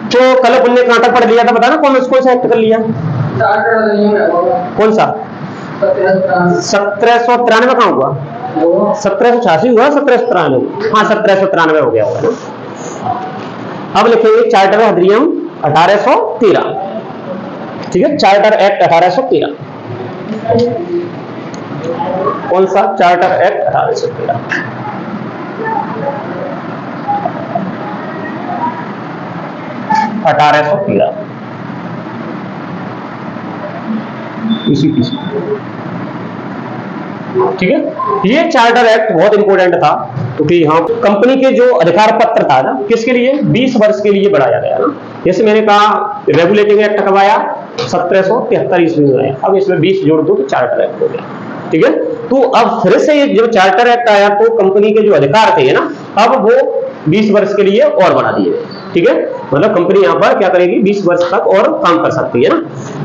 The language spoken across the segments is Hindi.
तो कल अपन ने कांटा पढ़ लिया था, बता ना कौन सा एक्ट कर लिया, कौन सा? 1793 कहाँ हुआ? 1786 हुआ, 1793, हाँ 1793 हो गया होगा ना। अब लिखेंगे चार्टर अधिनियम 1813, ठीक है, चार्टर एक्ट 1813। कौन सा? Charter act 1813। ठीक है, ये चार्टर एक्ट बहुत इंपॉर्टेंट था क्योंकि हाँ कंपनी के जो अधिकार पत्र था ना, किसके लिए? 20 वर्ष के लिए बढ़ाया गया ना। जैसे मैंने कहा रेगुलेटिंग एक्ट कब आया? 1773 ईस्वी में आया। अब इसमें 20 जोड़ दो तो चार्टर एक्ट हो गया, ठीक है। तो अब फिर से जो चार्टर एक्ट आया तो कंपनी के जो अधिकार थे ना, अब वो 20 वर्ष के लिए और बढ़ा दिए, ठीक है। मतलब कंपनी यहाँ पर क्या करेगी? 20 वर्ष तक और काम कर सकती है ना,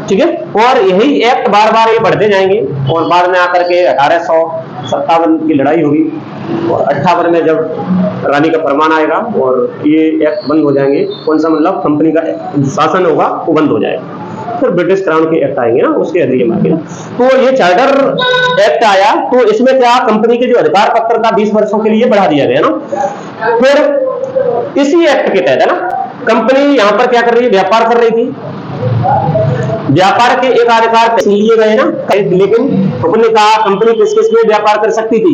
ठीक है। और यही एक्ट बार बार ये बढ़ते जाएंगे और बाद में आकर के 1857 की लड़ाई होगी और 58 में जब रानी का फरमान आएगा और ये एक्ट बंद हो जाएंगे। कौन सा? मतलब कंपनी का शासन होगा वो बंद हो जाएगा, फिर ब्रिटिश क्राउन के एक्ट आएंगे ना, उसके अधिनियम आएंगे। तो ये चार्टर एक्ट आया तो इसमें क्या कंपनी के जो अधिकार पत्र था 20 वर्षों के लिए बढ़ा दिया गया ना। फिर इसी एक्ट के तहत है ना कंपनी यहाँ पर क्या कर रही है? व्यापार कर रही थी। व्यापार के एक अधिकार लिए गए ना, लेकिन अपने कहा कंपनी किस किस में व्यापार कर सकती थी?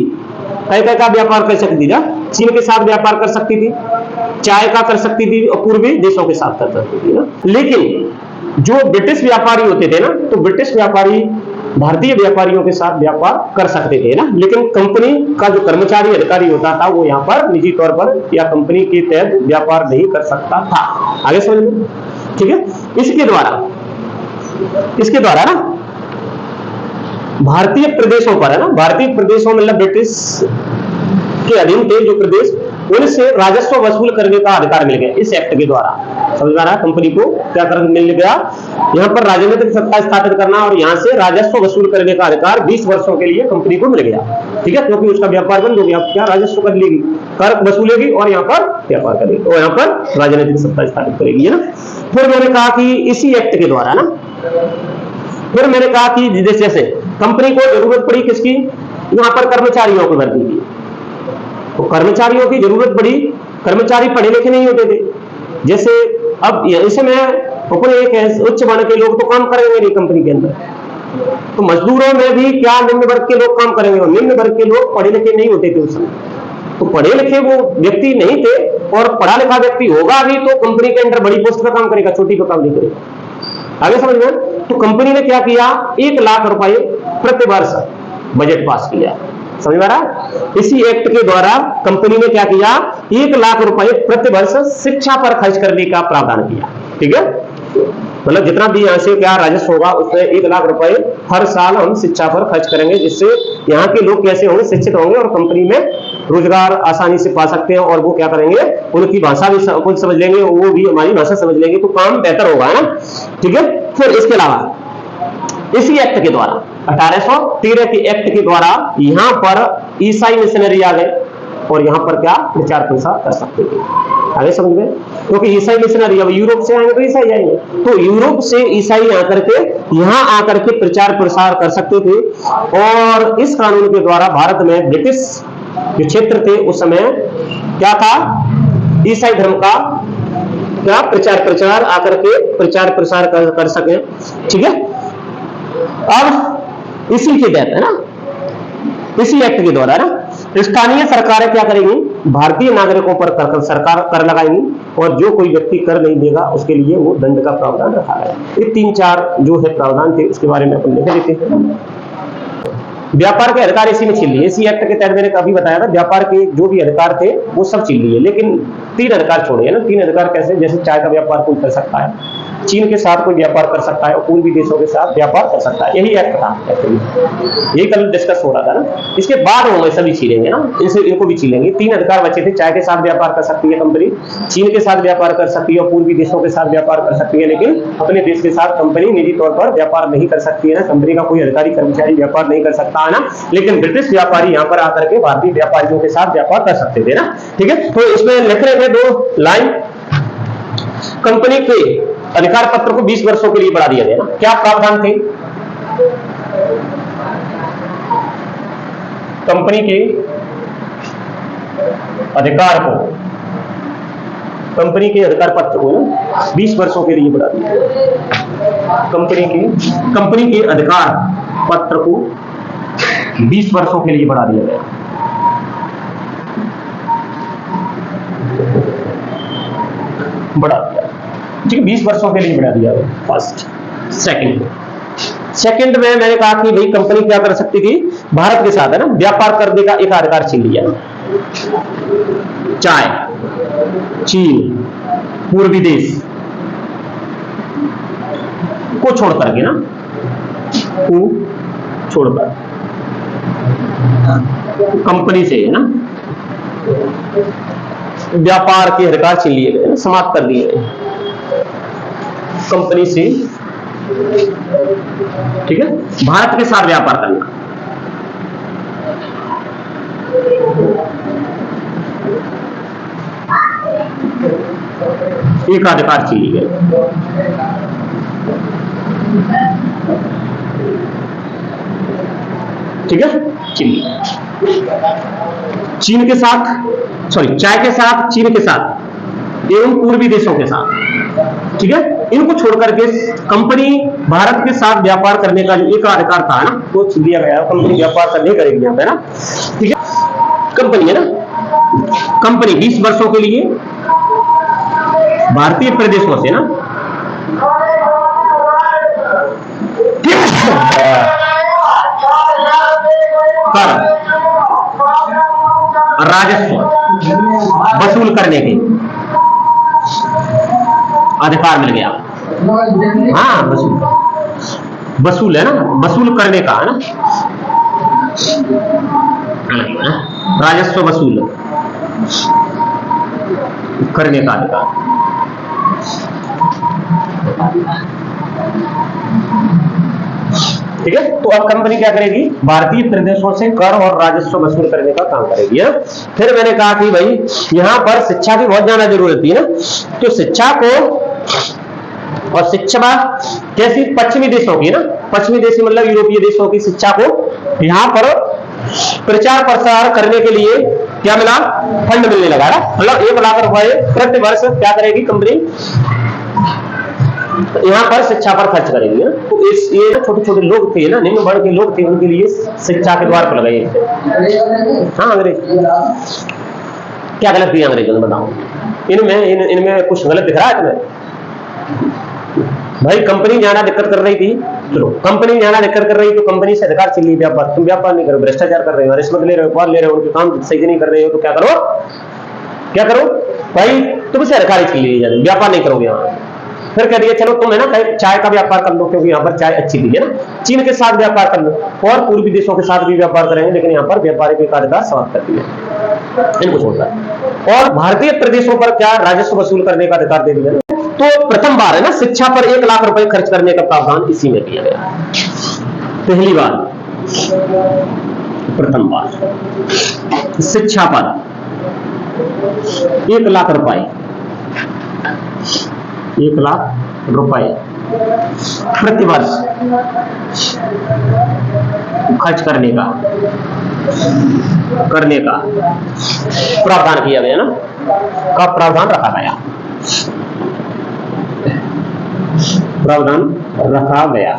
कई का व्यापार कर सकती थी ना, चीन के साथ व्यापार कर सकती थी, चाय का कर सकती थी और पूर्वी देशों के साथ कर सकती थी ना। लेकिन जो ब्रिटिश व्यापारी होते थे ना, तो ब्रिटिश व्यापारी भारतीय व्यापारियों के साथ व्यापार कर सकते थे ना, लेकिन कंपनी का जो कर्मचारी अधिकारी होता था वो यहाँ पर निजी तौर पर या कंपनी के तहत व्यापार नहीं कर सकता था। आगे समझ लो, ठीक है। इसके द्वारा ना भारतीय प्रदेशों पर है ना, भारतीय प्रदेशों मतलब ब्रिटिश के अधीन थे जो प्रदेश, उनसे राजस्व वसूल करने का अधिकार मिल गया इस एक्ट के द्वारा। समझ में आ रहा है? कंपनी को क्या कर मिल गया? यहाँ पर राजनीतिक सत्ता स्थापित करना और यहाँ से राजस्व वसूल करने का अधिकार 20 वर्षों के लिए कंपनी को मिल गया, ठीक है। क्योंकि उसका व्यापार बंद हो गया, क्या राजस्व कर लेगी, कर वसूलेगी और यहाँ पर व्यापार करेगी और यहाँ पर राजनीतिक सत्ता स्थापित करेगी, है ना। फिर मैंने कहा कि इसी एक्ट के द्वारा ना, फिर मैंने कहा कि जैसे कंपनी को जरूरत पड़ी किसकी? यहाँ पर कर्मचारियों को भर्ती की, तो कर्मचारियों की जरूरत पड़ी। कर्मचारी पढ़े लिखे नहीं होते थे। जैसे अब इसमें अपने एक उच्च वर्ण के लोग तो काम करेंगे नहीं कंपनी के अंदर, तो मजदूरों में भी क्या निम्न वर्ग के लोग काम करेंगे और निम्न वर्ग के लोग पढ़े लिखे नहीं होते थे उस समय। तो पढ़े लिखे वो व्यक्ति नहीं थे और पढ़ा लिखा व्यक्ति होगा भी तो कंपनी के अंदर बड़ी पोस्ट पर काम करेगा, छोटी पर काम नहीं करेगा। आगे समझ में? तो कंपनी ने क्या किया? 1 लाख रुपए प्रति वर्ष बजट पास किया। समझ में आ रहा? इसी एक्ट के द्वारा कंपनी ने क्या किया? 1 लाख रुपए प्रति वर्ष शिक्षा पर खर्च करने का प्रावधान किया, ठीक है। मतलब जितना भी यहाँ से क्या राजस्व होगा उसमें 1 लाख रुपए हर साल हम शिक्षा पर खर्च करेंगे, जिससे यहाँ के लोग कैसे होंगे? शिक्षित होंगे और कंपनी में रोजगार आसानी से पा सकते हैं और वो क्या करेंगे? उनकी भाषा भी कुछ समझ लेंगे, वो भी हमारी भाषा समझ लेंगे, तो काम बेहतर होगा, है ना, ठीक है। फिर इसके अलावा इसी एक्ट के द्वारा 1813 के एक्ट के द्वारा यहाँ पर ईसाई मिशनरी आ गए और यहाँ पर क्या प्रचार प्रसार कर सकते थे। आगे समझ में? क्योंकि ईसाई मिशनरी अब यूरोप से आएंगे तो ईसाई आएंगे, तो यूरोप से ईसाई आकर के यहाँ आकर के प्रचार प्रसार कर सकते थे। और इस कानून के द्वारा भारत में ब्रिटिश जो क्षेत्र थे उस समय क्या था? ईसाई धर्म का क्या प्रचार आकर के प्रचार प्रसार कर सके, ठीक है। अब इसी के तहत है ना, इसी एक्ट के द्वारा ना स्थानीय सरकारें क्या करेंगी? भारतीय नागरिकों पर सरकार कर लगाएंगी और जो कोई व्यक्ति कर नहीं देगा उसके लिए वो दंड का प्रावधान रखा गया। ये 3-4 जो है प्रावधान थे उसके बारे में अपन लिख देते हैं। व्यापार के अधिकार इसी में छीन लिए, इसी एक्ट के तहत मैंने कभी बताया था व्यापार के जो भी अधिकार थे वो सब छीन लिए, लेकिन 3 अधिकार छोड़े है ना। 3 अधिकार कैसे? जैसे चाय का व्यापार कोई कर सकता है, चीन के साथ कोई व्यापार कर सकता है और पूर्वी देशों के साथ व्यापार कर सकता है, यही एक्ट था। यही कल डिस्कस हो रहा था ना। इसके बाद होंगे सभी छीनेंगे ना, इनको भी छीनेंगे। 3 अधिकार बचे थे, चाय के साथ व्यापार कर सकती है कंपनी, चीन के साथ व्यापार कर सकती है और पूर्वी देशों के साथ व्यापार कर सकती है, लेकिन अपने देश के साथ कंपनी निजी तौर पर व्यापार नहीं कर सकती है ना। कंपनी का कोई अधिकारी कर्मचारी व्यापार नहीं कर सकता है ना, लेकिन ब्रिटिश व्यापारी यहाँ पर आकर के भारतीय व्यापारियों के साथ व्यापार कर सकते थे ना, ठीक है। तो इसमें लिख रहे हैं 2 लाइन कंपनी के अधिकार पत्र को 20 वर्षों के लिए बढ़ा दिया गया ना। क्या प्रावधान थे? कंपनी के अधिकार को, कंपनी के अधिकार पत्र को 20 वर्षों के लिए बढ़ा दिया। कंपनी के अधिकार पत्र को 20 वर्षों के लिए बढ़ा दिया गया। बढ़ा दिया, ठीक है, 20 वर्षों के लिए बढ़ा दिया गया। फर्स्ट। सेकंड में मैंने कहा कि भाई कंपनी क्या कर सकती थी, भारत के साथ है ना व्यापार करने का एक अधिकार छीन लिया। चाय, चीन, पूर्वी देश को छोड़ करके ना, को छोड़कर कंपनी से है ना व्यापार के अधिकार छीन लिए गए, समाप्त कर दिए गए कंपनी से, ठीक है, भारत के साथ व्यापार करना। एक अधिकार छीन लिए गए, ठीक है, चीन के साथ, सॉरी चाय के साथ, चीन के साथ एवं पूर्वी देशों के साथ, ठीक है, इनको छोड़कर के कंपनी भारत के साथ व्यापार करने का जो एक अधिकार था ना वो छीन लिया गया। कंपनी व्यापार करने करेगी यहाँ पे ना, ठीक है, कंपनी है ना, कंपनी 20 वर्षों के लिए भारतीय प्रदेशों से ना कर राजस्व वसूल करने के अधिकार मिल गया। हाँ, वसूल है ना, वसूल करने का है ना, राजस्व वसूल करने का अधिकार। ठीक है, तो अब कंपनी क्या करेगी, भारतीय प्रदेशों से कर और राजस्व वसूल करने का काम करेगी है? फिर मैंने कहा कि भाई यहां पर शिक्षा की बहुत ज्यादा जरूरत थी ना, तो शिक्षा को, और शिक्षा कैसी, पश्चिमी देशों की ना, पश्चिमी देशी मतलब यूरोपीय देशों की शिक्षा को यहां पर प्रचार प्रसार करने के लिए क्या मिला, फंड मिलने लगा ना, मतलब 1 लाख रुपए प्रति वर्ष क्या करेगी कंपनी यहाँ पर शिक्षा पर खर्च करेगी ना। तो इस ये छोटे छोटे लोग थे ना, निम्न वर्ग के लोग थे, उनके लिए शिक्षा के द्वार पर लगाए थे। हाँ, अंग्रेज क्या गलत किया अंग्रेजों ने, बताओ इनमें कुछ गलत दिख रहा है तुम्हें? भाई कंपनी ज्यादा दिक्कत कर रही थी, चलो कंपनी ज्यादा दिक्कत कर रही, तो कंपनी से अधिकार छीन लिया, व्यापार, तुम व्यापार नहीं करो, भ्रष्टाचार कर रहे हो, रिश्वत ले रहे हो, कॉल ले रहे हो, उनके काम सही नहीं कर रहे हो, तो क्या करो, क्या करो भाई, तुमसे अधिकार छीन लिए, व्यापार नहीं करोगे यहाँ। फिर कह दिया चलो तुम है ना चाय का व्यापार कर लो, क्योंकि यहाँ पर चाय अच्छी दी है ना, चीन के साथ व्यापार कर लो और पूर्वी देशों के साथ भी व्यापार करेंगे, लेकिन यहाँ पर व्यापारिक अधिकार समाप्त कर दिया इनको छोड़कर, और भारतीय प्रदेशों पर क्या राजस्व वसूल करने का अधिकार दे दिया। तो प्रथम बार है ना शिक्षा पर 1 लाख रुपए खर्च करने का प्रावधान इसी में किया गया, पहली बार, प्रथम बार शिक्षा पर 1 लाख रुपए, 1 लाख रुपए प्रति वर्ष खर्च करने का प्रावधान किया गया ना, का प्रावधान रखा गया, प्रावधान रखा गया।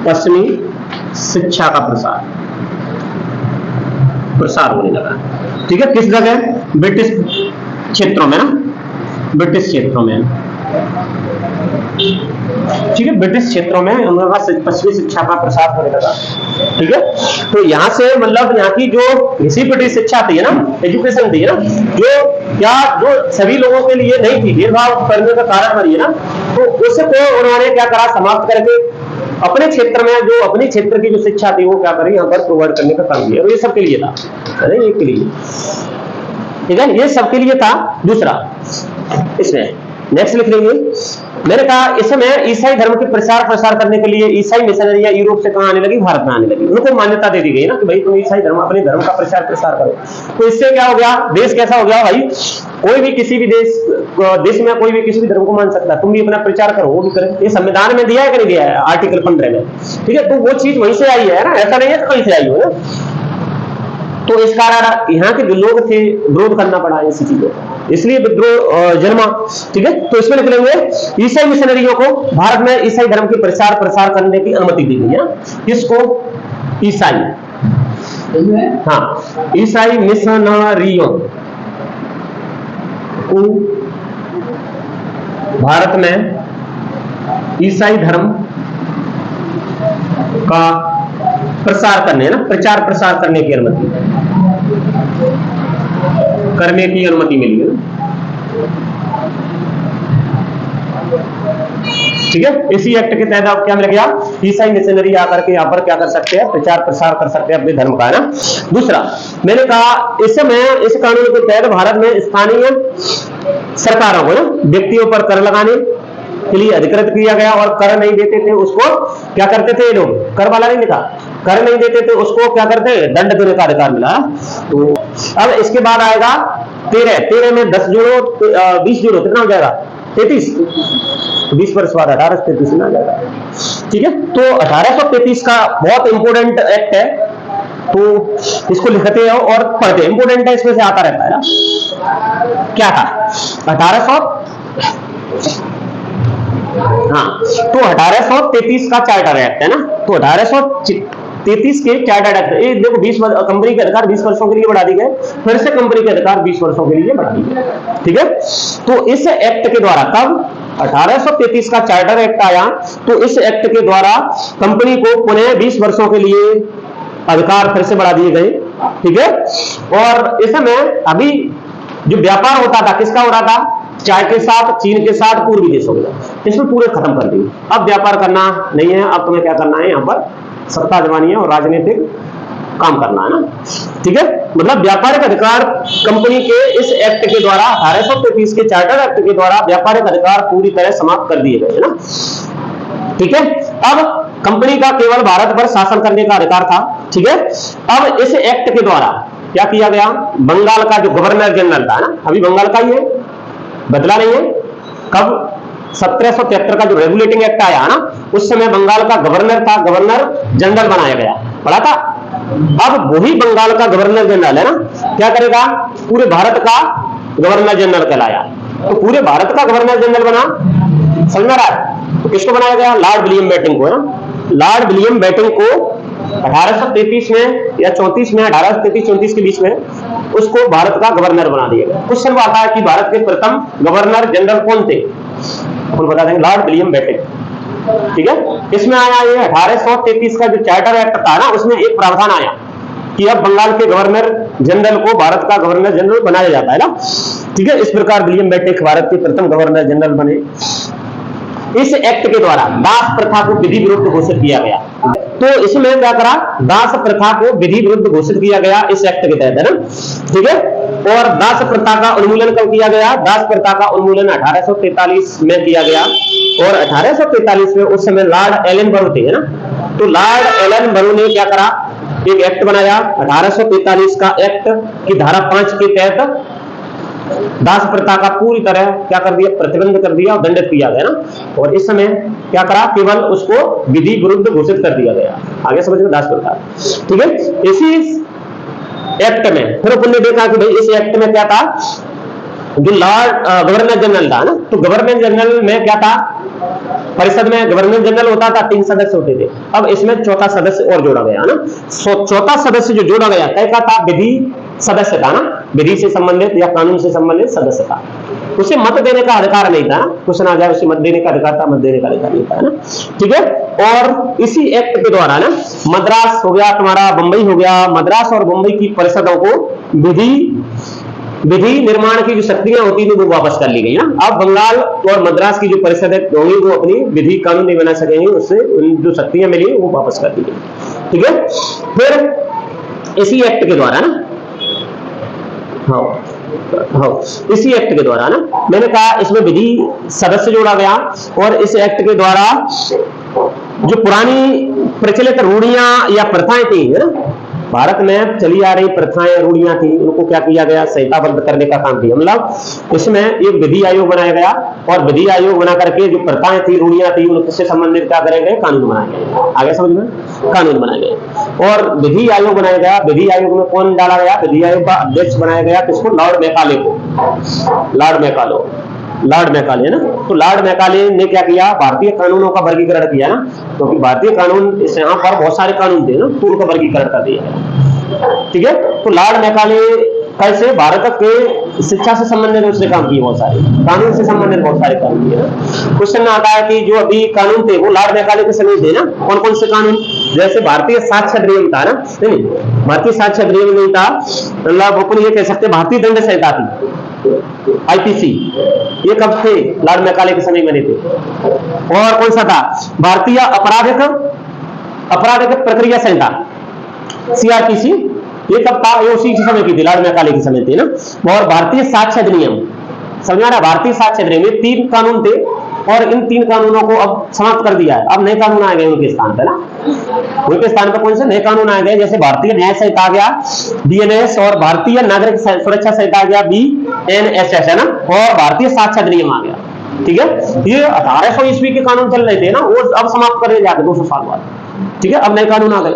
पश्चिमी शिक्षा का प्रसार होने लगा, ठीक है, किस जगह, ब्रिटिश क्षेत्रों में ना, ब्रिटिश क्षेत्रों में, ठीक है, ब्रिटिश क्षेत्रों में उनका पश्चिमी शिक्षा का प्रसार होने लगा, ठीक है। तो यहां से मतलब यहाँ की जो इसी ब्रिटिश शिक्षा थी ना, एजुकेशन थी ना, जो सभी लोगों के लिए नहीं थी, भेदभाव करने का कारण बनी है ना, तो उसको उन्होंने क्या करा, समाप्त करके अपने क्षेत्र में जो अपने क्षेत्र की जो शिक्षा थी वो क्या करें यहाँ पर प्रोवाइड करने का काम किया, और ये सबके लिए था, अरे ये के लिए, ठीक है, ये सबके लिए था। दूसरा इसमें नेक्स्ट लिख लेंगे, मैंने कहा इसमें ईसाई धर्म के प्रसार करने के लिए ईसाई मिशनरियां यूरोप से कहां आने लगी, भारत में आने लगी, उनको मान्यता दे दी गई ना कि भाई तुम ईसाई धर्म, अपने धर्म का प्रचार प्रसार करो। तो इससे क्या हो गया, देश कैसा हो गया भाई, कोई भी किसी भी देश में कोई भी किसी भी धर्म को मान सकता है, तुम भी अपना प्रचार करो, वो भी करें। ये संविधान में दिया है कि नहीं दिया है, आर्टिकल 15 में, ठीक है। तो वो चीज वहीं से आई है ना, ऐसा नहीं है कहीं से आई हो ना। तो इस कारण यहाँ के जो लोग थे विरोध करना पड़ा ऐसी चीजों का, इसलिए विद्रोह जन्मा, ठीक है। तो इसमें लिख लेंगे ईसाई मिशनरियों को भारत में ईसाई धर्म के प्रसार करने की अनुमति दी गई है। किसको? ईसाई, हाँ, ईसाई मिशनरियों को भारत में ईसाई धर्म का प्रसार करने, ना प्रचार प्रसार करने की अनुमति मिली है, ठीक है। इसी एक्ट के तहत आप क्या मिल गया, ईसाई मिशनरी आकर के यहाँ पर क्या कर सकते हैं, प्रचार प्रसार कर सकते हैं अपने धर्म का, है ना। दूसरा मैंने कहा इस कानून के तहत भारत में स्थानीय सरकारों को ना व्यक्तियों पर कर लगाने के लिए अधिकृत किया गया, और कर नहीं देते थे उसको क्या करते थे ये लोग, कर वाला नहीं लिखा, कर नहीं देते थे उसको क्या करते, दंड देने का अधिकार मिला। तो अब इसके बाद आएगा 13 में 10 जोड़ो 20 जोड़ो, कितना हो जाएगा, 33, 20 वर्ष बाद 1833 में आ जाएगा, ठीक है। तो 1833 का बहुत इंपोर्टेंट एक्ट है, तो इसको लिखते हैं और पढ़ते हैं, इंपोर्टेंट है, इसमें से आता रहता है ना। क्या था 1833 का चार्टर एक्ट है ना। तो 1833 के चार्टर एक्ट, ये देखो 20 कंपनी के अधिकार 20 वर्षों के लिए बढ़ा दिए गए, फिर से कंपनी के अधिकार 20 वर्षों के लिए बढ़ा दिए गए, ठीक है। तो इस एक्ट के द्वारा कब 1833 का चार्टर एक्ट आया, तो इस एक्ट के द्वारा कंपनी को पुनः 20 वर्षों के लिए अधिकार फिर से बढ़ा दिए गए, ठीक है। और इस समय अभी जो व्यापार होता था किसका हो रहा था, चाय के साथ, चीन के साथ, पूर्वी देशों के, इसमें पूरे खत्म कर दिए। अब व्यापार करना नहीं है, अब तुम्हें क्या करना है, यहाँ पर सत्ता जमानी है और राजनीतिक काम करना है ना, ठीक है। मतलब व्यापारिक अधिकार कंपनी के इस एक्ट के द्वारा 1833 के चार्टर एक्ट के द्वारा व्यापारिक अधिकार पूरी तरह समाप्त कर दिए गए, है ना, ठीक है। अब कंपनी का केवल भारत पर शासन करने का अधिकार था, ठीक है। अब इस एक्ट के द्वारा क्या किया गया, बंगाल का जो गवर्नर जनरल था ना, अभी बंगाल का ही है, बदला नहीं है। कब 1773 का जो रेगुलेटिंग एक्ट आया ना, उस समय बंगाल का गवर्नर था, गवर्नर जनरल बनाया गया, पढ़ा था। अब वही बंगाल का गवर्नर जनरल है ना, क्या करेगा, पूरे भारत का गवर्नर जनरल कहलाया। तो पूरे भारत का गवर्नर जनरल बना, समझ में आ रहा है। तो किसको बनाया गया, लॉर्ड विलियम बेंटिंक को, है ना। लॉर्ड विलियम बेंटिंक को 1833 में या 34 में, 1833-34 के बीच में उसको भारत का गवर्नर बना दिया गया। क्वेश्चन आता है कि भारत के प्रथम गवर्नर जनरल कौन थे, अपन बता देंगे, लॉर्ड विलियम बेंटिंक, ठीक है। इसमें आया ये 1833 का जो चार्टर एक्ट था ना, उसमें एक प्रावधान आया कि अब बंगाल के गवर्नर जनरल को भारत का गवर्नर जनरल बनाया जाता है ना, ठीक है। इस प्रकार विलियम बेंटिंक भारत के प्रथम गवर्नर जनरल बने। इस एक्ट के द्वारा दास प्रथा को विधि विरुद्ध घोषित किया गया। तो इसमें क्या करा, दास प्रथा को विधि विरुद्ध घोषित किया गया इस एक्ट के तहत, है ना, ठीक है। और दास प्रथा का उन्मूलन कब किया गया, दास प्रथा का उन्मूलन 1843 में किया गया। और 1843 में उस समय लॉर्ड एलन बरो थे, है ना। तो लॉर्ड एलन बरो ने क्या करा, एक एक्ट बनाया 1843 का एक्ट की धारा 5 के तहत दास प्रथा का पूरी तरह क्या कर दिया, प्रतिबंध कर दिया और दंडित किया गया ना। और इस समय क्या करा, केवल उसको विधि विरुद्ध घोषित कर दिया गया। आगे समझ में, दास प्रथा, ठीक है। इसी एक्ट में फिर अपन ने देखा कि भाई इस एक्ट में क्या था, जो लॉर्ड गवर्नर जनरल था ना, तो गवर्नर जनरल में क्या था, परिषद में गवर्नर जनरल होता था, 3 सदस्य होते थे। अब इसमें चौथा सदस्य और जोड़ा गया ना। चौथा सदस्य जो जोड़ा गया क्या था, विधि सदस्य था ना, विधि से संबंधित या कानून से संबंधित सदस्य था। उसे मत देने का अधिकार नहीं था, क्वेश्चन आ जाए उसे मत देने का अधिकार था, मत देने का अधिकार नहीं था ना, ठीक है। और इसी एक्ट के द्वारा ना मद्रास हो गया तुम्हारा, बंबई हो गया, मद्रास और बंबई की परिषदों को विधि निर्माण की जो शक्तियां होती थी वो वापस कर ली गई ना। अब बंगाल और मद्रास की जो परिषद होंगी वो अपनी विधि कानून नहीं बना सकेंगे, उससे उन जो शक्तियां मिली वो वापस कर दी गई, ठीक है। फिर इसी एक्ट के द्वारा ना, इसी एक्ट के द्वारा ना, मैंने कहा इसमें विधि सदस्य जोड़ा गया। और इस एक्ट के द्वारा जो पुरानी प्रचलित रूढ़ियां या प्रथाएं थी, है ना, भारत में चली आ रही प्रथाएं रूढ़ियां थी, उनको क्या किया गया, संहिताबद्ध करने का काम किया। मतलब इसमें एक विधि आयोग बनाया गया और विधि आयोग बना करके जो प्रथाएं थी रूढ़ियां थी उनसे संबंधित क्या करे गए, कानून बनाए गए। आगे समझ में, कानून बनाए गए। और विधि आयोग बनाया गया। विधि आयोग में कौन डाला गया, विधि आयोग का अध्यक्ष बनाया गया किसको, लॉर्ड मैकाले को। लॉर्ड मैकाले है ना। तो लॉर्ड मैकाले ने क्या किया, भारतीय कानूनों का वर्गीकरण किया ना, क्योंकि भारतीय कानून इस यहाँ पर बहुत सारे कानून थे ना, तो उनका वर्गीकरण कर दिया। ठीक है। तो लॉर्ड मैकाले कैसे भारत के शिक्षा से संबंधित उसने काम किए, बहुत सारे कानून से संबंधित बहुत सारे कानून किए ना। क्वेश्चन आता है कि जो अभी कानून थे वो लॉर्ड मैकाले के समय थे ना, कौन कौन से कानून, जैसे भारतीय साक्ष्य अधिनियम था ना, नहीं भारतीय साक्ष्य अधिनियम नहीं था, मतलब अपन ये कह सकते भारतीय दंड संहिता थी, आईपीसी, ये कब थे, लॉर्ड मैकाले के समय बने थे। और कौन सा था, भारतीय आपराधिक प्रक्रिया संहिता, सीआरपीसी, ये कब था, ये उसी समय की थी, लॉर्ड मैकाले के समय थी ना। और भारतीय साक्ष्य अधिनियम, समझा ना, भारतीय साक्ष्य अधिनियम, ये 3 कानून थे और इन 3 कानूनों को अब समाप्त कर दिया है। अब नए कानून आ गए उनके स्थान पर ना, उनके स्थान पर कौन से नए कानून आ गए, जैसे भारतीय न्याय संहिता आ गया बीएनएस, और भारतीय नागरिक सुरक्षा संहिता आ गया बीएनएसएस है ना, और भारतीय साक्ष्य अधिनियम आ गया। ठीक है। ये 1800 ईस्वी के कानून चल रहे थे ना, वो अब समाप्त कर जाके 200 साल बाद। ठीक है। अब नए कानून आ गए।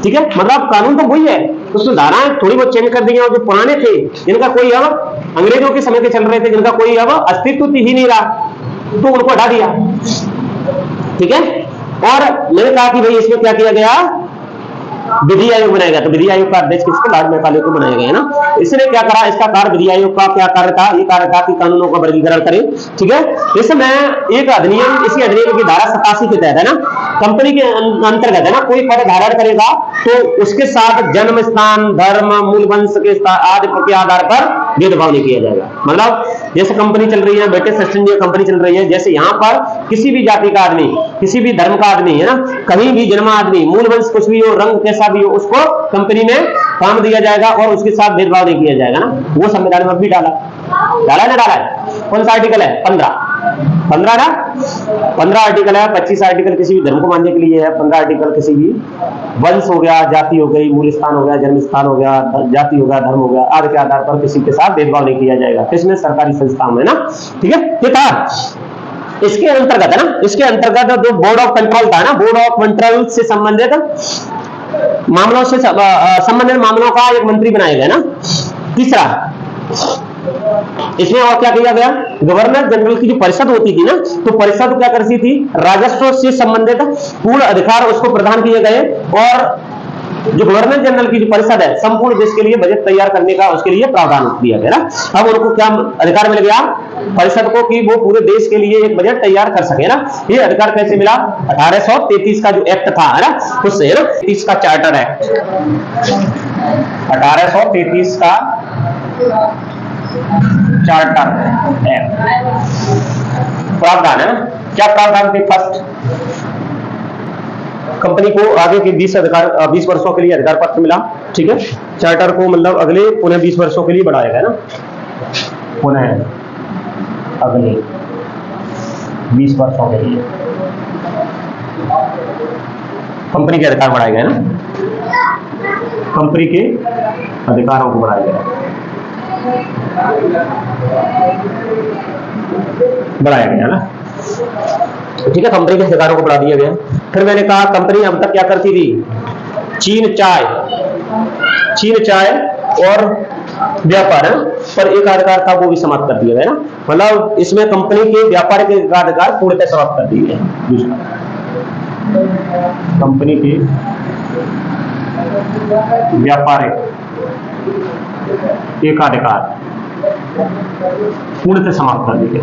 ठीक है। मतलब कानून तो वही है, उसमें धाराएं थोड़ी बहुत चेंज कर दी और जो पुराने थे जिनका कोई अब अंग्रेजों के समय के चल रहे थे, जिनका कोई अब अस्तित्व ही नहीं रहा, तो उनको हटा दिया। ठीक है। और मैंने कहा कि भाई इसमें क्या किया गया, विधि आयोग बनाया गया। तो विधि आयोग का अध्यक्ष किसको, लॉर्ड मैकाले को बनाया गया ना। इसने क्या करा, इसका कार्य, विधि आयोग का क्या कार्य था, ये कार्य था कि कानूनों का वर्गीकरण करे। ठीक है। इसमें एक अधिनियम, इसी अधिनियम की धारा 87 के तहत है ना, कंपनी के अंतर्गत है ना, कोई पद धारण करेगा तो उसके साथ जन्म स्थान, धर्म, मूल वंश के आदि के आधार पर भेदभाव नहीं किया जाएगा। मतलब जैसे कंपनी चल रही है, ब्रिटिश ईस्ट इंडिया कंपनी चल रही है, जैसे यहाँ पर किसी भी जाति का आदमी, किसी भी धर्म का आदमी है ना, कहीं भी जन्मा आदमी, मूल वंश कुछ भी हो, रंग कैसा भी हो, उसको कंपनी में काम दिया जाएगा और उसके साथ भेदभाव नहीं किया जाएगा ना। वो संविधान में भी डाला है ना, डाला है। कौन सा आर्टिकल है, 15 ना, 15 आर्टिकल है। 25 आर्टिकल किसी भी धर्म को मानने के लिए है, 15 आर्टिकल किसी भी वंश हो गया, जाति हो गई, मूल स्थान हो गया, जन्म स्थान हो गया, जाति हो गया, धर्म हो गया, आदि के आधार पर किसी के साथ भेदभाव नहीं किया जाएगा, किसमें, सरकारी संस्थाओं में ना। ठीक है। ये था इसके अंतर्गत है ना, इसके अंतर्गत जो बोर्ड ऑफ कंट्रोल था ना, बोर्ड ऑफ कंट्रोल से संबंधित मामलों से संबंधित मामलों का एक मंत्री बनाया गया ना। तीसरा, इसमें और क्या किया गया, गवर्नर जनरल की जो परिषद होती थी ना, तो परिषद क्या करती थी, राजस्व से संबंधित पूर्ण अधिकार उसको प्रदान किए गए। और जो गवर्नर जनरल की जो परिषद है, संपूर्ण देश के लिए बजट तैयार करने का उसके लिए प्रावधान दिया गया ना। अब उनको क्या अधिकार मिल गया, परिषद को, कि वो पूरे देश के लिए एक बजट तैयार कर सके ना। ये अधिकार कैसे मिला, 1833 का जो एक्ट था है ना, उससे है ना, 30 का चार्टर एक्ट, 1833 का चार्टर एक्ट प्रावधान है ना। क्या प्रावधान थे, फर्स्ट, कंपनी को आगे के 20 वर्षों के लिए अधिकार पत्र मिला। ठीक है। चार्टर को मतलब अगले पुनः 20 वर्षों के लिए बढ़ाया गया ना, पुनः अगले 20 वर्षों के लिए कंपनी के अधिकार बढ़ाए गए ना, कंपनी के अधिकारों को बढ़ाया गया, ना। ठीक है। कंपनी के अधिकारों को बढ़ा दिया गया। फिर मैंने कहा कंपनी अब तक क्या करती थी, चीन चाय और व्यापार पर एक अधिकार था, वो भी समाप्त कर दिया गया ना। मतलब इसमें कंपनी के व्यापार के अधिकार पूर्णतः समाप्त कर दिए गए। दूसरा, कंपनी के व्यापारिक एकाधिकार पूर्णतः समाप्त कर दिए गए,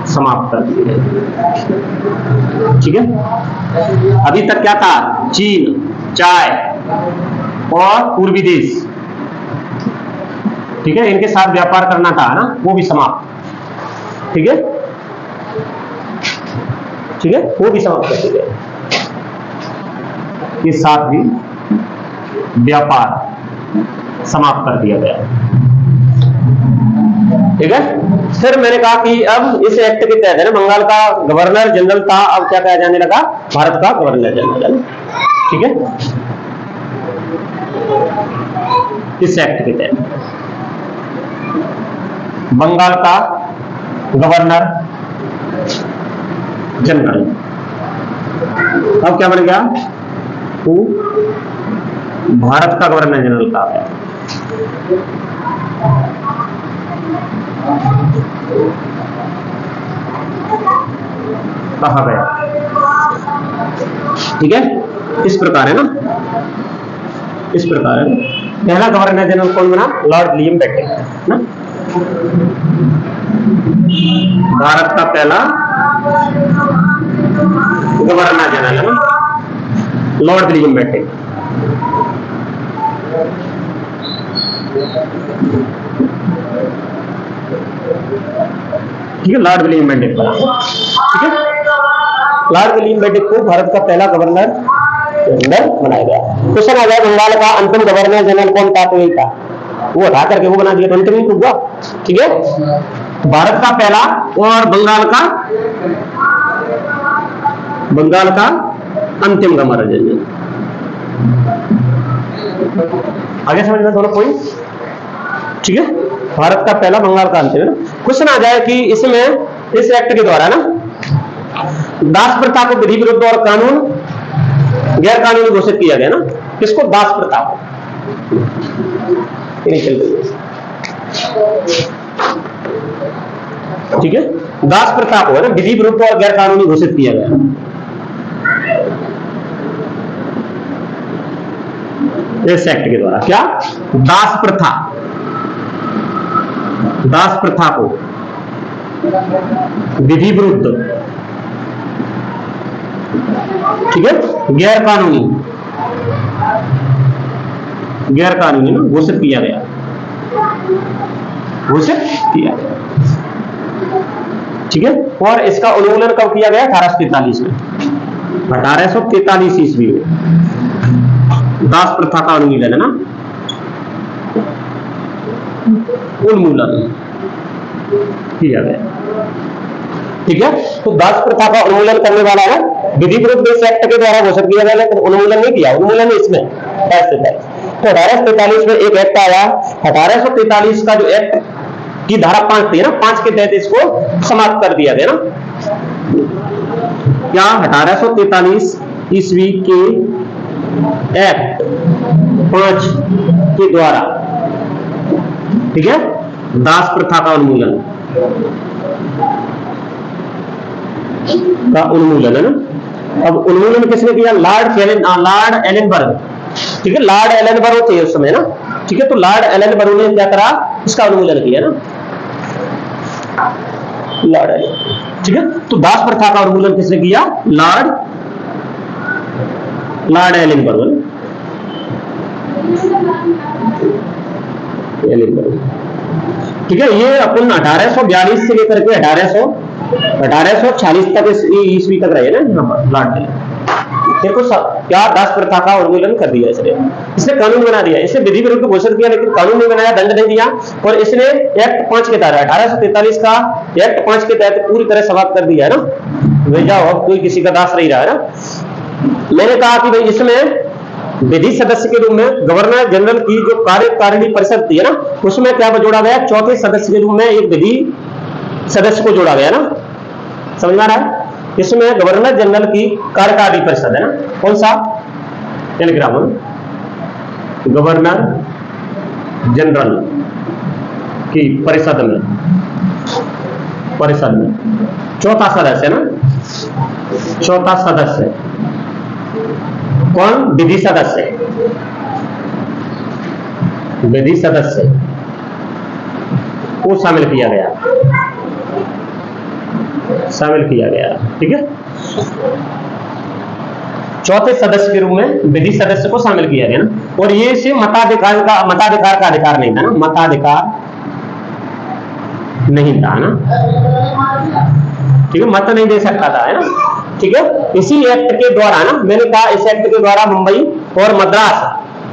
समाप्त कर दिए गए। ठीक है। अभी तक क्या था, चीन, चाय और पूर्वी देश, ठीक है, इनके साथ व्यापार करना था ना, वो भी समाप्त। ठीक है। ठीक है, वो भी समाप्त कर दिए गए। के साथ भी व्यापार समाप्त कर दिया गया। ठीक है। फिर मैंने कहा कि अब इस एक्ट के तहत है ना, बंगाल का गवर्नर जनरल था, अब क्या कहा जाने लगा, भारत का गवर्नर जनरल है ना, ठीक है। इस एक्ट के तहत बंगाल का गवर्नर जनरल अब क्या बन गया, वो भारत का गवर्नर जनरल का है। कहा गया, ठीक है। इस प्रकार है ना, इस प्रकार है ना। पहला गवर्नर जनरल कौन बना, लॉर्ड विलियम बेंटिंक ना, भारत का पहला गवर्नर जनरल है ना, लॉर्ड विलियम बेंटिंक। ठीक है, लॉर्ड विलियम बेंटिक बना, ठीक है। लॉर्ड विलियम बेंटिक को भारत का पहला गवर्नर जनरल बनाया गया। क्वेश्चन आ गया, बंगाल का अंतिम गवर्नर जनरल कौन था, तो यही था, वो हटा करके वो बना दिया, तो अंतिम ही हुआ, ठीक है। भारत का पहला और बंगाल का अंतिम गवर्नर जनरल। आगे समझ में दोनों पॉइंट, ठीक है। भारत का पहला, बंगाल का अंतिम है ना। क्वेश्चन आ जाए कि इसमें इस एक्ट के द्वारा ना दास प्रथा को विधि विरुद्ध और कानून गैर कानूनी घोषित किया गया ना, किसको, दास प्रथा को, ठीक है, दास प्रथा को है ना विधि विरुद्ध और गैर कानूनी घोषित किया गया। इस एक्ट के द्वारा क्या, दास प्रथा को विधि विरुद्ध, ठीक है, गैर कानूनी ना घोषित किया गया, ठीक है। और इसका उन्मूलन कब किया गया, 1843 में, 1843 ईस्वी में दास प्रथा का उन्मूलन है ना, उन्मूलन किया गया, ठीक है। तो दास प्रथा का उन्मूलन करने वाला है विधि विरुद्ध इस एक्ट के द्वारा घोषित किया गया, लेकिन उन्मूलन नहीं किया, उन्मूलन इसमें 1843 में एक एक्ट आया। 1843 का जो एक्ट की धारा 5 थी ना, 5 के तहत इसको समाप्त कर दिया गया ना, क्या 1843 ईस्वी के एक्ट 5 के द्वारा, ठीक है, दास प्रथा का उन्मूलन है ना। अब उन्मूलन किसने किया, लॉर्ड एलनबर्ग, ठीक है, लॉर्ड एलनबर्ग थे उस समय ना, ठीक है। तो लॉर्ड एलनबर्ग ने क्या करा, इसका उन्मूलन किया ना, लॉर्ड एलनबर्ग, ठीक है। तो दास प्रथा का उन्मूलन किसने किया, लॉर्ड एलनबर्ग, ठीक है। ये अपन 1842 से लेकर के 1846 तक ईस्वी तक रहे ना लॉर्ड देखो क्या दास प्रथा का उन्मूलन कर दिया इसने कानून बना दिया, इसे विधि विरुद्ध घोषित किया, लेकिन कानून नहीं बनाया, दंड नहीं दिया, और इसने एक्ट 5 के तहत 1843 का एक्ट 5 के तहत पूरी तरह समाप्त कर दिया है ना, भेजा हो कोई किसी का दास नहीं रहा है ना। मैंने कहा कि भाई इसमें विधि सदस्य के रूप में गवर्नर जनरल की जो कार्यकारिणी परिषद थी है ना, उसमें क्या जोड़ा गया, चौथे सदस्य के रूप में एक विधि सदस्य को जोड़ा गया ना, समझ में आ रहा है। इसमें गवर्नर जनरल की कार्यकारिणी परिषद है ना, कौन सा, टेलीग्राम, गवर्नर जनरल की परिषद में चौथा सदस्य ना, चौथा सदस्य कौन, विधि सदस्य को शामिल किया गया, ठीक है। चौथे सदस्य के रूप में विधि सदस्य को शामिल किया गया ना, और ये से मताधिकार का अधिकार नहीं था ना, मताधिकार नहीं था ना, ठीक है, मत नहीं दे सकता था, है ना, ठीक है। इसी एक्ट के द्वारा ना, मैंने कहा इस एक्ट के द्वारा मुंबई और मद्रास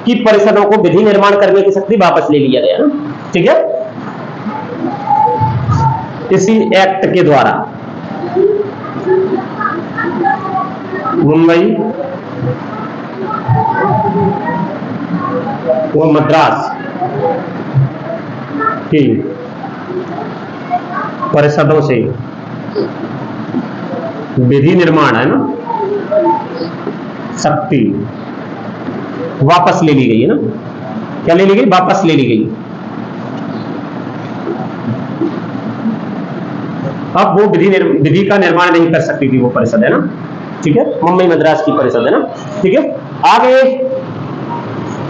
की परिषदों को विधि निर्माण करने की शक्ति वापस ले लिया गया ना, ठीक है। इसी एक्ट के द्वारा मुंबई व मद्रास की परिषदों से विधि निर्माण है ना शक्ति वापस ले ली गई है ना। क्या ले ली गई? वापस ले ली गई। अब वो विधि का निर्माण नहीं कर सकती थी वो परिषद, है ना। ठीक है, मुंबई मद्रास की परिषद, है ना। ठीक है, आगे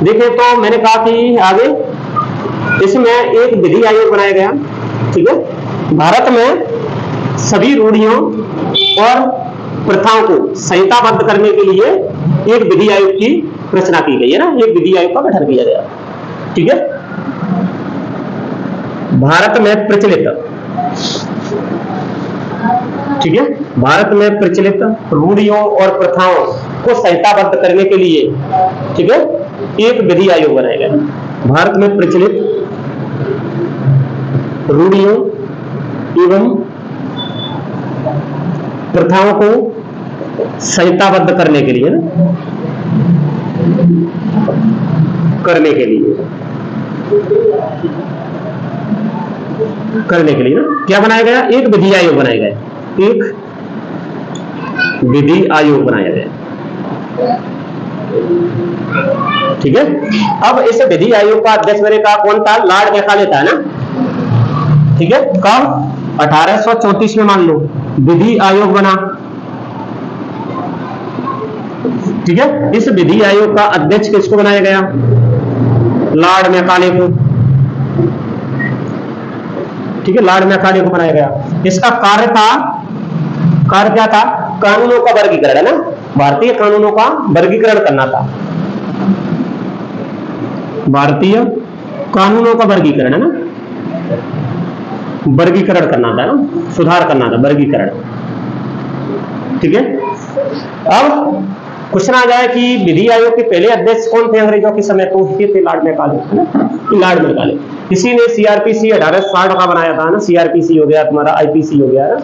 देखें तो मैंने कहा कि आगे इसमें एक विधि आयोग बनाया गया। ठीक है, भारत में सभी रूढ़ियों और प्रथाओं को संहिताबद्ध करने के लिए एक विधि आयोग की रचना की गई है ना, एक विधि आयोग का गठन किया गया। ठीक है, भारत में प्रचलित, ठीक है, भारत में प्रचलित रूढ़ियों और प्रथाओं को संहिताबद्ध करने के लिए, ठीक है, एक विधि आयोग बनाया गया। भारत में प्रचलित रूढ़ियों एवं प्रथाओं को संहिताबद्ध करने के लिए ना क्या बनाया गया? एक विधि आयोग बनाया गया। एक विधि आयोग बनाया गया। ठीक है, अब इस विधि आयोग का अध्यक्ष मैंने कहा कौन था? लॉर्ड मैकाले था ना। ठीक है, कब? 1834 में मान लो विधि आयोग बना। ठीक है, इस विधि आयोग का अध्यक्ष किसको बनाया गया? लॉर्ड मैकाले को। ठीक है, लॉर्ड मैकाले को बनाया गया। इसका कार्य क्या था? कानूनों का वर्गीकरण, है ना, भारतीय कानूनों का वर्गीकरण करना था। भारतीय कानूनों का वर्गीकरण, है ना, वर्गीकरण करना था ना, सुधार करना था, वर्गीकरण। ठीक है, अब क्वेश्चन आ जाए कि विधि आयोग के पहले अध्यक्ष कौन थे अंग्रेजों के समय? तो ये थे लॉर्ड मैकाले, है ना, लॉर्ड मैकाले। इसी ने सीआरपीसी 1860 का बनाया था ना, सीआरपीसी हो गया तुम्हारा, आईपीसी हो गया ना।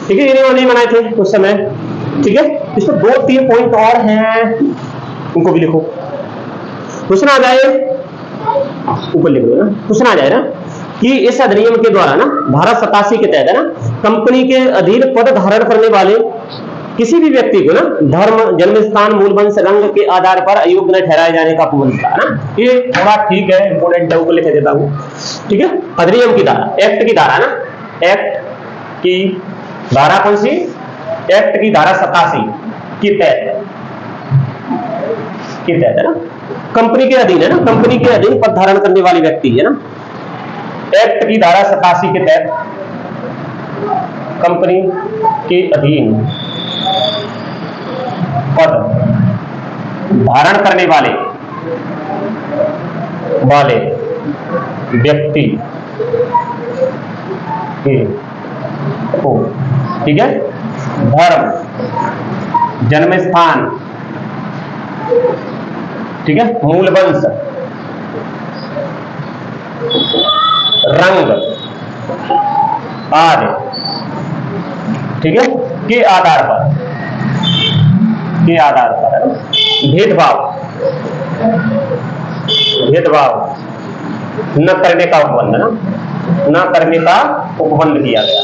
ठीक है, इन्होंने नहीं बनाए थे उस समय। ठीक है, इसमें 2-3 पॉइंट और हैं, उनको भी लिखो। क्वेश्चन आ जाए, ऊपर लिखो ना, क्वेश्चन आ जाए ना कि इस अधिनियम के द्वारा ना, धारा 87 के तहत, है ना, कंपनी के अधीन पद धारण करने वाले किसी भी व्यक्ति को ना धर्म, जन्म स्थान, मूल वंश, रंग के आधार पर अयोग्य न ठहराए जाने का पाबंद था ना। ये थोड़ा ठीक है, इंपोर्टेंट है, ऊपर लिख देता हूं। ठीक है, अधिनियम की धारा, एक्ट की धारा ना, एक्ट की धारा कौन सी? एक्ट की धारा 87 के तहत, है ना, कंपनी के अधीन, है ना, कंपनी के अधीन पद धारण करने वाली व्यक्ति, है ना, एक्ट की धारा 87 के तहत कंपनी के अधीन पद धारण करने वाले व्यक्ति को, ठीक है, धर्म, जन्म स्थान, ठीक है, मूल वंश, रंग आदि, ठीक है, के आधार पर भेदभाव न करने का उपबंध, न करने का उपबंध किया गया।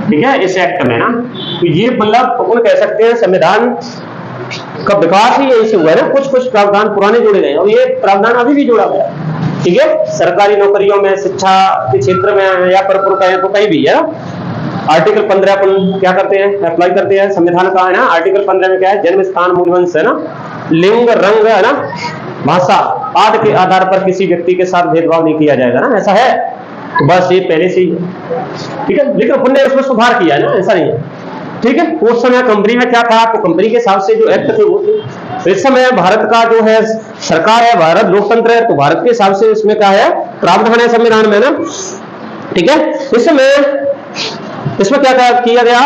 ठीक है, इस एक्ट में ना, तो ये मतलब अपन कह सकते हैं संविधान का विकास ही यही से हुआ है ना। कुछ प्रावधान पुराने जोड़े गए और ये प्रावधान अभी भी जोड़ा गया। ठीक है, सरकारी नौकरियों में, शिक्षा के क्षेत्र में या परपुर कहें तो कहीं भी है। आर्टिकल 15 अपन क्या करते हैं? अप्लाई करते हैं संविधान का, है ना। आर्टिकल 15 में क्या है? जन्म स्थान, मूल वंश, है ना, लिंग, रंग, है ना, भाषा आदि के आधार पर किसी व्यक्ति के साथ भेदभाव नहीं किया जाएगा ना, ऐसा है। तो बस ये पहले से ही, ठीक है, लेकिन अपन ने उसमें सुधार किया है ना, ऐसा नहीं है। ठीक है, उस समय कंपनी में क्या था, तो कंपनी के हिसाब से जो एक्ट थे वो थे। इस समय भारत का जो है सरकार है, भारत लोकतंत्र है, तो भारत के हिसाब से इसमें क्या है, प्रावधान है संविधान में ना। ठीक है, इसमें क्या किया गया,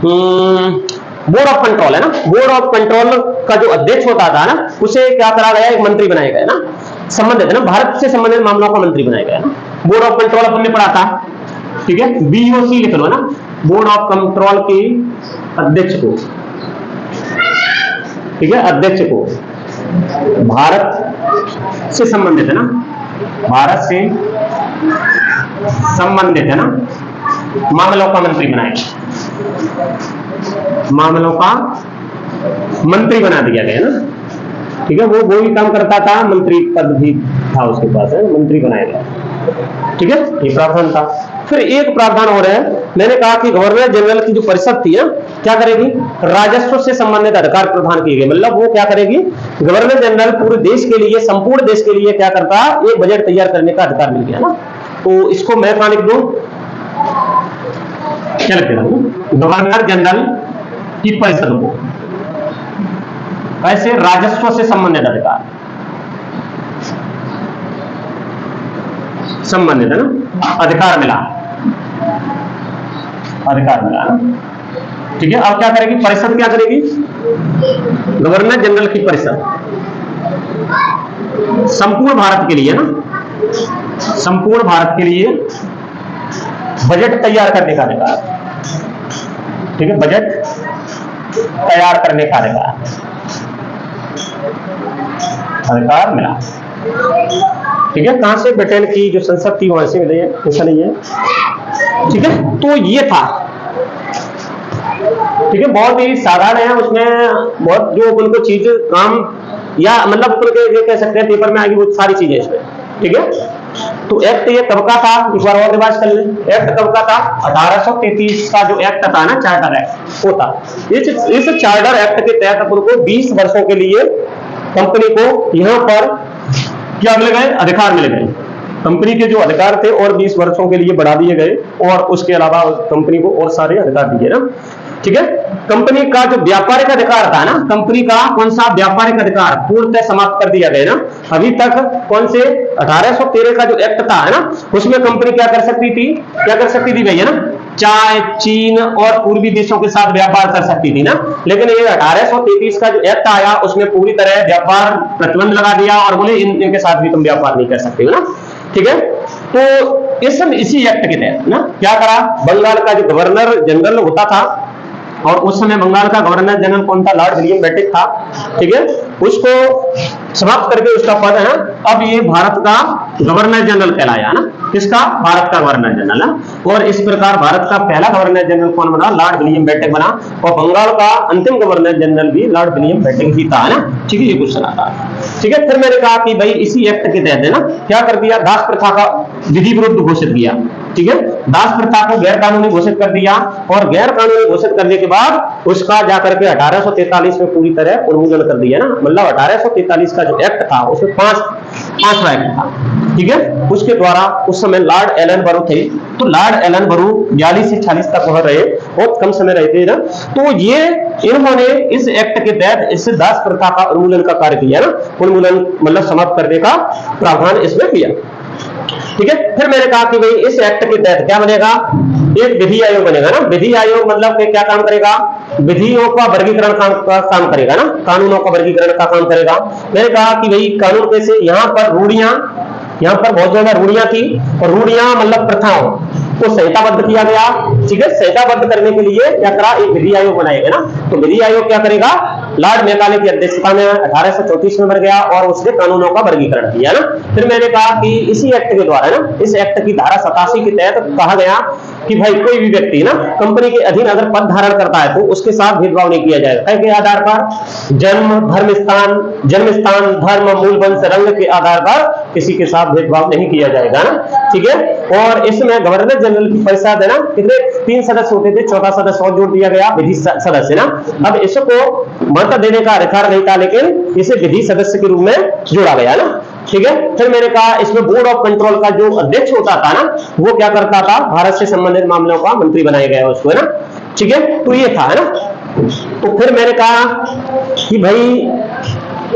बोर्ड ऑफ कंट्रोल, है ना, बोर्ड ऑफ कंट्रोल का जो अध्यक्ष होता था ना, उसे क्या करा गया, एक मंत्री बनाया गया ना, संबंधित है ना, भारत से संबंधित मामलों का मंत्री बनाया गया ना। बोर्ड ऑफ कंट्रोल अपन ने पढ़ा था, ठीक है, बीओसी लिख लो ना, बोर्ड ऑफ कंट्रोल के अध्यक्ष को, ठीक है, अध्यक्ष को भारत से संबंधित है ना, भारत से संबंधित है ना मामलों का मंत्री बनाएगा, मामलों का मंत्री बना दिया गया ना, ठीक है। वो भी काम करता था, मंत्री पद भी था उसके पास, है, मंत्री बनाया गया, ठीक है, ये प्रावधान था। फिर एक प्रावधान और है, मैंने कहा कि गवर्नर जनरल की जो परिषद थी ना, क्या करेगी, राजस्व से संबंधित अधिकार प्रदान किए गए, मतलब वो क्या करेगी, गवर्नर जनरल पूरे देश के लिए, संपूर्ण देश के लिए क्या करता, एक बजट तैयार करने का अधिकार मिल गया ना। तो इसको मैं कहां लिख दूं, क्या लिख देता हूं, गवर्नर जनरल की परिषद को कैसे, राजस्व से संबंधित अधिकार, संबंधित है ना, अधिकार मिला, अधिकार मिला ना, ठीक है। अब क्या करेगी परिषद, क्या करेगी, गवर्नर जनरल की परिषद संपूर्ण भारत के लिए ना, संपूर्ण भारत के लिए बजट तैयार करने का अधिकार, ठीक है, बजट तैयार करने का अधिकार मिला, ठीक है। कहां से, ब्रिटेन की जो संसद थी वहां से मिली है, ऐसा नहीं है, ठीक है। तो ये था, ठीक है, बहुत ही साधारण है, उसमें बहुत जो उनको चीज काम या मतलब अपन ये कह सकते हैं पेपर में आएगी वो सारी चीजें इसमें, ठीक है। तो एक्ट ये कब का था, एक बार और रिवाइज कर लें, एक्ट कब का था, 1833 का जो एक्ट था ना, चार्टर एक्ट, वो था। इस चार्टर एक्ट के तहत अपन को 20 वर्षों के लिए कंपनी को यहां पर क्या मिल गए, अधिकार मिल गए, कंपनी के जो अधिकार थे और 20 वर्षों के लिए बढ़ा दिए गए, और उसके अलावा कंपनी को और सारे अधिकार दिए ना, ठीक है। कंपनी का जो व्यापारिक अधिकार था ना, कंपनी का कौन सा व्यापारिक अधिकार पूर्णतः समाप्त कर दिया गया ना। अभी तक कौन से 1813 का जो एक्ट था है ना, उसमें कंपनी क्या कर सकती थी, क्या कर सकती थी भैया ना, चाय, चीन और पूर्वी देशों के साथ व्यापार कर सकती थी ना। लेकिन ये 1833 का जो एक्ट आया उसमें पूरी तरह व्यापार प्रतिबंध लगा दिया और बोले इनके साथ भी तुम व्यापार नहीं कर सकते हो ना, ठीक है। तो इसी एक्ट के तहत ना क्या करा, बंगाल का जो गवर्नर जनरल होता था, और उस समय बंगाल का गवर्नर जनरल कौन था, लॉर्ड विलियम बेंटिक था, ठीक है, उसको समाप्त करके उसका पद है अब ये भारत का गवर्नर जनरल कहलाया ना, किसका, भारत का गवर्नर जनरल है। और इस प्रकार भारत का पहला गवर्नर जनरल कौन बना, लॉर्ड विलियम बेंटिक बना, और बंगाल का अंतिम गवर्नर जनरल भी लॉर्ड विलियम बेंटिक ही था ना, ठीक है, ये क्वेश्चन आता है, ठीक है। फिर मैंने कहा कि भाई इसी एक्ट के तहत है ना क्या कर दिया, दास प्रथा का विधि विरुद्ध घोषित किया, ठीक है, दास प्रथा को गैर कानूनी घोषित कर दिया, और गैर कानूनी घोषित करने के बाद उसका जाकर के 1843 में पूरी तरह उन्मूलन कर दिया ना। मतलब 1843 का जो एक्ट था उसमें पांचवा एक्ट था, ठीक है। उसके द्वारा उस समय लॉर्ड एलन बरो थे, तो लॉर्ड एलन बरो 42 से 46 तक वहां रहे, बहुत कम समय रहते ना। तो ये इन्होंने इस एक्ट के तहत इस दास प्रथा का उन्मूलन का कार्य किया ना, उन्मूलन मतलब समाप्त करने का प्रावधान इसमें किया, ठीक है। फिर मैंने कहा कि भाई इस एक्ट के तहत क्या बनेगा, एक विधि आयोग बनेगा ना। विधि आयोग मतलब क्या काम करेगा, विधियों का वर्गीकरण का काम करेगा ना, कानूनों का वर्गीकरण का काम करेगा। मैंने कहा कि भाई कानून कैसे, यहाँ पर रूढ़ियां, यहाँ पर बहुत ज्यादा रूढ़ियां थी, और रूढ़ियां मतलब प्रथाओं को संहिताबद्ध किया गया, ठीक है। संहिताबद्ध करने के लिए क्या करा, एक विधि आयोग बनाएगा ना। तो विधि आयोग क्या करेगा, लॉर्ड मैकाले की अध्यक्षता में 1834 में बन गया, और उसने कानूनों का वर्गीकरण किया ना। फिर मैंने कहा कि इसी एक्ट के द्वारा ना, इस एक्ट की धारा 87 के तहत कहा गया कि भाई कोई भी व्यक्ति ना कंपनी के अधीन अगर पद धारण करता है तो उसके साथ भेदभाव नहीं किया जाएगा। के आधार पर, जन्म, जन्म स्थान, धर्म, मूल वंश, रंग के आधार पर किसी के साथ भेदभाव नहीं किया जाएगा ना, ठीक है। और इसमें गवर्नर जनरल की परिषद है ना, कितने 3 सदस्य होते थे, 14 सदस्य और जोड़ दिया गया, विधि सदस्य ना। अब इसको मत देने का अधिकार नहीं था, लेकिन इसे विधि सदस्य के रूप में जोड़ा गया ना, ठीक है। फिर मैंने कहा इसमें बोर्ड ऑफ कंट्रोल का जो अध्यक्ष होता था ना, वो क्या करता था, भारत से संबंधित मामलों का मंत्री बनाया गया उसको, है ना, ठीक है। तो ये था, है ना। तो फिर मैंने कहा कि भाई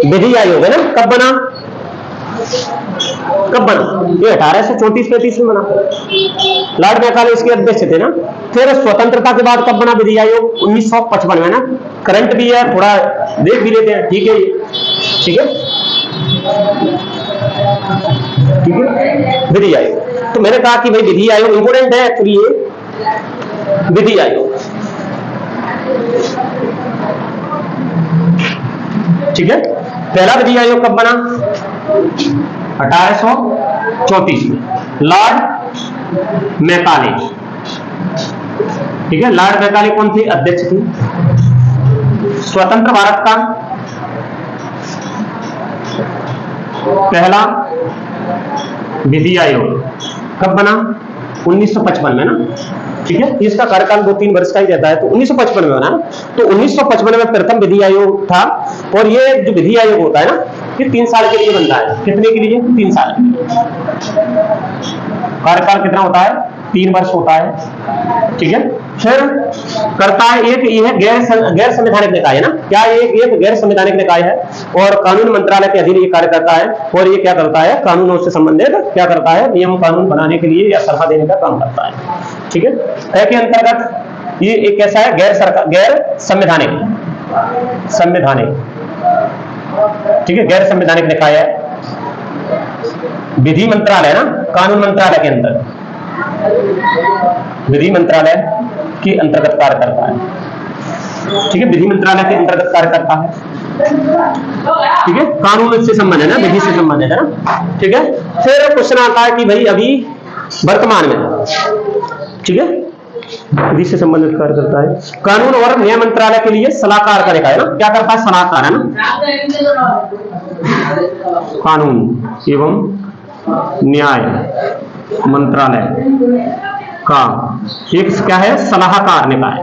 विधि आयोग है ना, कब बना, ये 1834-35 में बना, लॉर्ड मैकाले इसके अध्यक्ष थे ना। फिर स्वतंत्रता के बाद कब बना विधि आयोग, 1955 में ना। करंट भी है, थोड़ा देख भी लेते हैं, ठीक है, ठीक है, ठीक है, विधि आयोग। तो मैंने कहा कि भाई विधि आयोग इंपोर्टेंट है एक्चुअली, ये विधि आयोग, ठीक है। पहला विधि आयोग कब बना? 1834 में, लॉर्ड मैकाले, ठीक है। लॉर्ड मैकाले कौन थे? अध्यक्ष थे। स्वतंत्र भारत का पहला विधि आयोग कब बना? 1955 में ना, ठीक है। इसका कार्यकाल 2-3 वर्ष का ही रहता है, तो 1955 में बना। तो 1955 में प्रथम विधि आयोग था। और ये जो विधि आयोग होता है ना, ये 3 साल के लिए बनता है। कितने के लिए? 3 साल के लिए। कार्यकाल कितना होता है? 3 वर्ष होता है, ठीक है। फिर करता है एक, ये है गैर संवैधानिक निकाय है ना, क्या ये एक गैर संवैधानिक निकाय है और कानून मंत्रालय के अधीन ये कार्य करता है। और ये क्या करता है? कानूनों से संबंधित क्या करता है? नियम कानून बनाने के लिए या सलाह देने का काम करता है, ठीक है। के अंतर्गत ये एक कैसा है? गैर संवैधानिक, ठीक है, गैर संवैधानिक निकाय है। विधि मंत्रालय ना, कानून मंत्रालय के अंदर, विधि मंत्रालय के अंतर्गत कार्य करता है, ठीक है। विधि मंत्रालय के अंतर्गत कार्य करता है, ठीक है। कानून से संबंध है ना, विधि से संबंधित है ना, ठीक है। फिर क्वेश्चन आता है कि भाई अभी वर्तमान में, ठीक है, विधि से संबंधित कार्य करता है। कानून और न्याय मंत्रालय के लिए सलाहकार का है ना, क्या करता है? सलाहकार है ना। कानून एवं न्याय मंत्रालय का एक क्या है? सलाहकार निकाय,